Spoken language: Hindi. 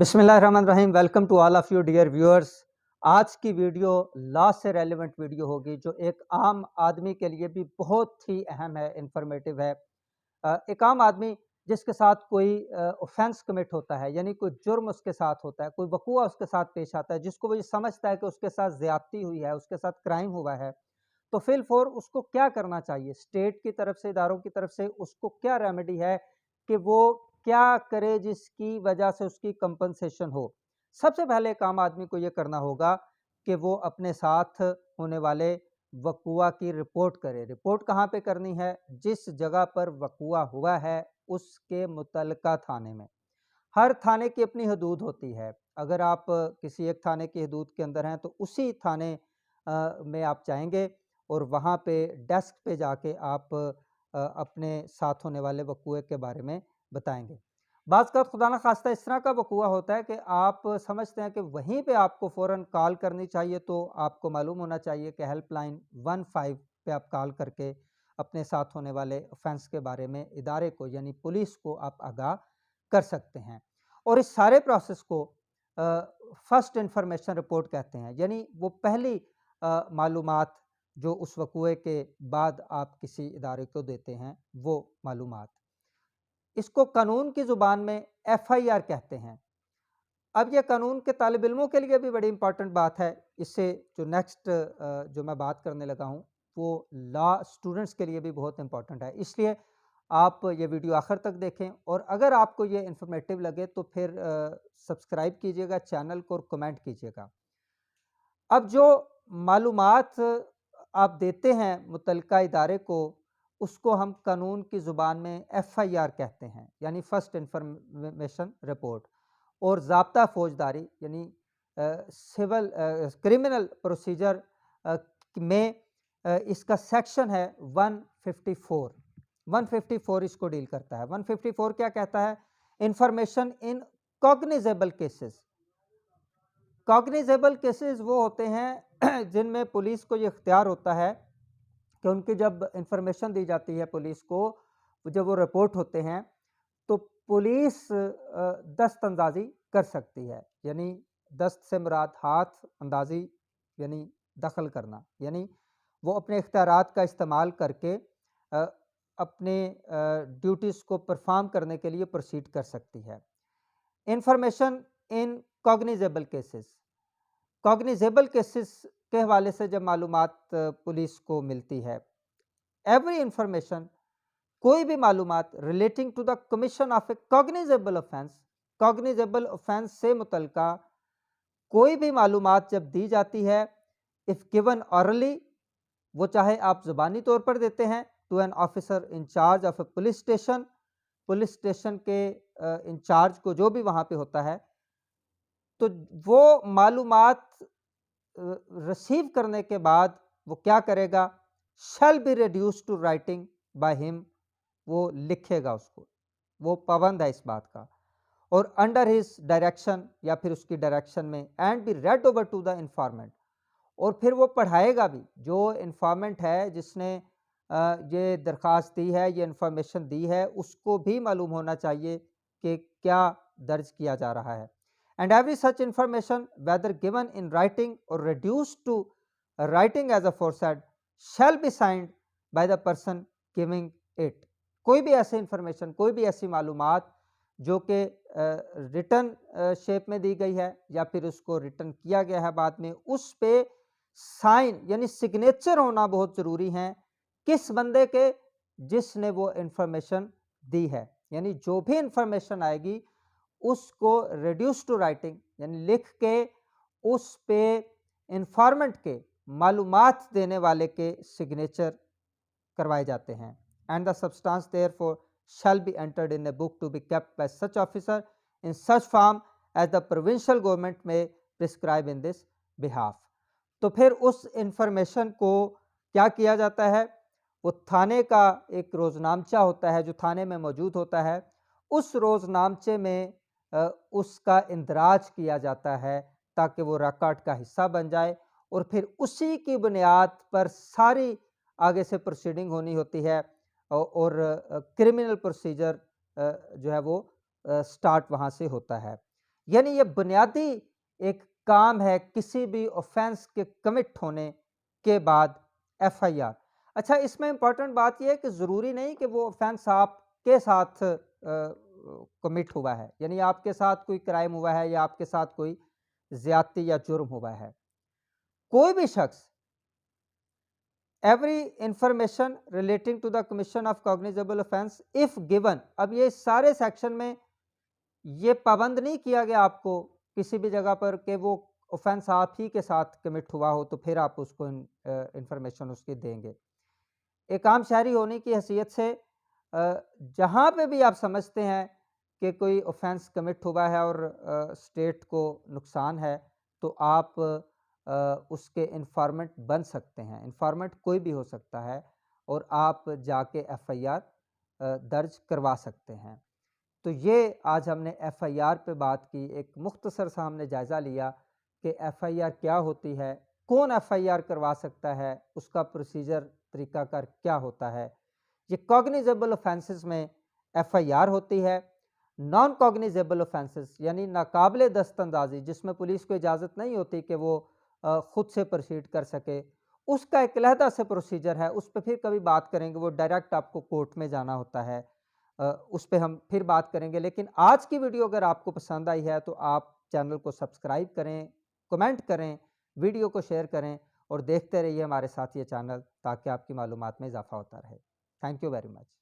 बिस्मिल्लाहिर्रहमानिर्रहीम। Welcome to all of you dear viewers. आज की वीडियो लॉ से रेलिवेंट वीडियो होगी जो एक आम आदमी के लिए भी बहुत ही अहम है, इंफॉर्मेटिव है। एक आम आदमी जिसके साथ कोई ऑफेंस कमिट होता है, यानी कोई जुर्म उसके साथ होता है, कोई वक़ूआ उसके साथ पेश आता है, जिसको वो ये समझता है कि उसके साथ ज़्यादती हुई है, उसके साथ क्राइम हुआ है, तो फिल फॉर उसको क्या करना चाहिए? स्टेट की तरफ से, इदारों की तरफ से उसको क्या रेमेडी है कि वो क्या करे जिसकी वजह से उसकी कंपनसेशन हो? सबसे पहले एक आम आदमी को ये करना होगा कि वो अपने साथ होने वाले वक़ूआ की रिपोर्ट करे। रिपोर्ट कहाँ पे करनी है? जिस जगह पर वक़ूआ हुआ है, उसके मुतल्लिका थाने में। हर थाने की अपनी हदूद होती है। अगर आप किसी एक थाने की हदूद के अंदर हैं, तो उसी थाने में आप जाएँगे और वहाँ पे डेस्क पे जाके आप अपने साथ होने वाले वक़ूए के बारे में बताएँगे। बाज़-औक़ात खुदा न ख़ास्ता इस तरह का वक़ूआ होता है कि आप समझते हैं कि वहीं पे आपको फ़ौरन कॉल करनी चाहिए, तो आपको मालूम होना चाहिए कि हेल्पलाइन 15 पे आप कॉल करके अपने साथ होने वाले ऑफ़ेंस के बारे में इदारे को यानी पुलिस को आप आगाह कर सकते हैं। और इस सारे प्रोसेस को फर्स्ट इन्फॉर्मेशन रिपोर्ट कहते हैं, यानी वो पहली मालूमात जो उस वक़ूए के बाद आप किसी इदारे को देते हैं, वो मालूमात। इसको कानून की ज़ुबान में एफआईआर कहते हैं। अब ये कानून के तालिब इल्मों के लिए भी बड़ी इम्पोर्टेंट बात है। इससे जो नेक्स्ट जो मैं बात करने लगा हूँ, वो लॉ स्टूडेंट्स के लिए भी बहुत इम्पोर्टेंट है। इसलिए आप ये वीडियो आखिर तक देखें और अगर आपको ये इन्फॉर्मेटिव लगे तो फिर सब्सक्राइब कीजिएगा चैनल को और कमेंट कीजिएगा। अब जो मालूमात आप देते हैं मुतल्लिका इदारे को, उसको हम कानून की ज़ुबान में एफआईआर कहते हैं, यानी फर्स्ट इन्फॉर्मेशन रिपोर्ट। और ज़ाब्ता फ़ौजदारी यानी सिविल क्रिमिनल प्रोसीजर में इसका सेक्शन है 154। 154 इसको डील करता है। 154 क्या कहता है? Information in cognizable cases. Cognizable cases वो होते हैं जिनमें पुलिस को ये इख्तियार होता है कि उनकी जब इंफॉर्मेशन दी जाती है पुलिस को, जब वो रिपोर्ट होते हैं, तो पुलिस दस्त अंदाजी कर सकती है। यानी दस्त से मुराद हाथ अंदाजी यानी दखल करना, यानी वो अपने इख्तियारात का इस्तेमाल करके अपने ड्यूटीज़ को परफॉर्म करने के लिए प्रोसीड कर सकती है। Information in cognizable cases. Cognizable cases के हवाले से जब मालूमात पुलिस को मिलती है, एवरी इंफॉर्मेशन, कोई भी मालूमात relating to the commission of a cognizable offence, cognizable offence से मुतल्लिका कोई भी मालूमात जब दी जाती है, इफ गिवन ऑरली, वो चाहे आप ज़ुबानी तौर पर देते हैं to an officer in charge of a police station के इंचार्ज को, जो भी वहाँ पे होता है, तो वो मालूमात रिसीव करने के बाद वो क्या करेगा? Shall be reduce to writing by him, वो लिखेगा उसको, वो पाबंद है इस बात का। और अंडर हिज डायरेक्शन या फिर उसकी डायरेक्शन में, and be read over to the informant, और फिर वो पढ़ाएगा भी। जो इंफॉर्मेंट है जिसने ये दरख्वास्त दी है, ये इंफॉर्मेशन दी है, उसको भी मालूम होना चाहिए कि क्या दर्ज किया जा रहा है। And every such information, whether given in writing or reduced to writing as aforesaid, shall be signed by the person giving it. कोई भी ऐसी इंफॉर्मेशन, कोई भी ऐसी मालूमात जो कि रिटन शेप में दी गई है या फिर उसको रिटन किया गया है बाद में, उस पे साइन यानी सिग्नेचर होना बहुत ज़रूरी है। किस बंदे के? जिसने वो इंफॉर्मेशन दी है। यानी जो भी इंफॉर्मेशन आएगी उसको रिड्यूस टू राइटिंग यानी लिख के उस पे इंफॉर्मेंट के, मालूमात देने वाले के सिग्नेचर करवाए जाते हैं। And the substance thereof shall be entered in a book to be kept by such officer in such form as the provincial government may prescribe in this behalf. तो फिर उस इंफॉर्मेशन को क्या किया जाता है? वो थाने का एक रोजनामचा होता है जो थाने में मौजूद होता है, उस रोजनामचे में उसका इंदराज किया जाता है ताकि वो रिकॉर्ड का हिस्सा बन जाए, और फिर उसी की बुनियाद पर सारी आगे से प्रोसीडिंग होनी होती है और क्रिमिनल प्रोसीजर जो है वो स्टार्ट वहाँ से होता है। यानी ये बुनियादी एक काम है किसी भी ऑफेंस के कमिट होने के बाद एफआईआर। अच्छा, इसमें इंपॉर्टेंट बात ये है कि ज़रूरी नहीं कि वो ऑफेंस आपके साथ कमिट हुआ है, यानी आपके साथ कोई क्राइम हुआ है या आपके साथ कोई ज़्यादती या जुर्म हुआ है। कोई भी शख्स every information relating to the commission of cognizable offence if given, अब ये सारे सेक्शन में ये पाबंद नहीं किया गया आपको किसी भी जगह पर कि वो ऑफेंस आप ही के साथ कमिट हुआ हो तो फिर आप उसको इंफॉर्मेशन उसकी देंगे। एक आम शहरी होने की हैसियत से जहाँ पे भी आप समझते हैं कि कोई ऑफेंस कमिट हुआ है और स्टेट को नुकसान है, तो आप उसके इन्फॉर्मेंट बन सकते हैं। इन्फॉर्मेंट कोई भी हो सकता है और आप जाके एफआईआर दर्ज करवा सकते हैं। तो ये आज हमने एफआईआर पे बात की, एक मुख्तसर सा हमने जायज़ा लिया कि एफआईआर क्या होती है, कौन एफआईआर करवा सकता है, उसका प्रोसीजर तरीक़ाकार क्या होता है। ये कॉग्निजेबल ऑफेंसेस में एफआईआर होती है। नॉन कॉग्निजेबल ऑफेंसेस यानी नाकाबिले दस्तअंदाज़ी, जिसमें पुलिस को इजाज़त नहीं होती कि वो खुद से प्रोसीड कर सके, उसका एक अलहदा से प्रोसीजर है, उस पे फिर कभी बात करेंगे। वो डायरेक्ट आपको कोर्ट में जाना होता है, उस पे हम फिर बात करेंगे। लेकिन आज की वीडियो अगर आपको पसंद आई है तो आप चैनल को सब्सक्राइब करें, कमेंट करें, वीडियो को शेयर करें और देखते रहिए हमारे साथ ये चैनल, ताकि आपकी मालूमात में इजाफ़ा होता रहे। Thank you very much.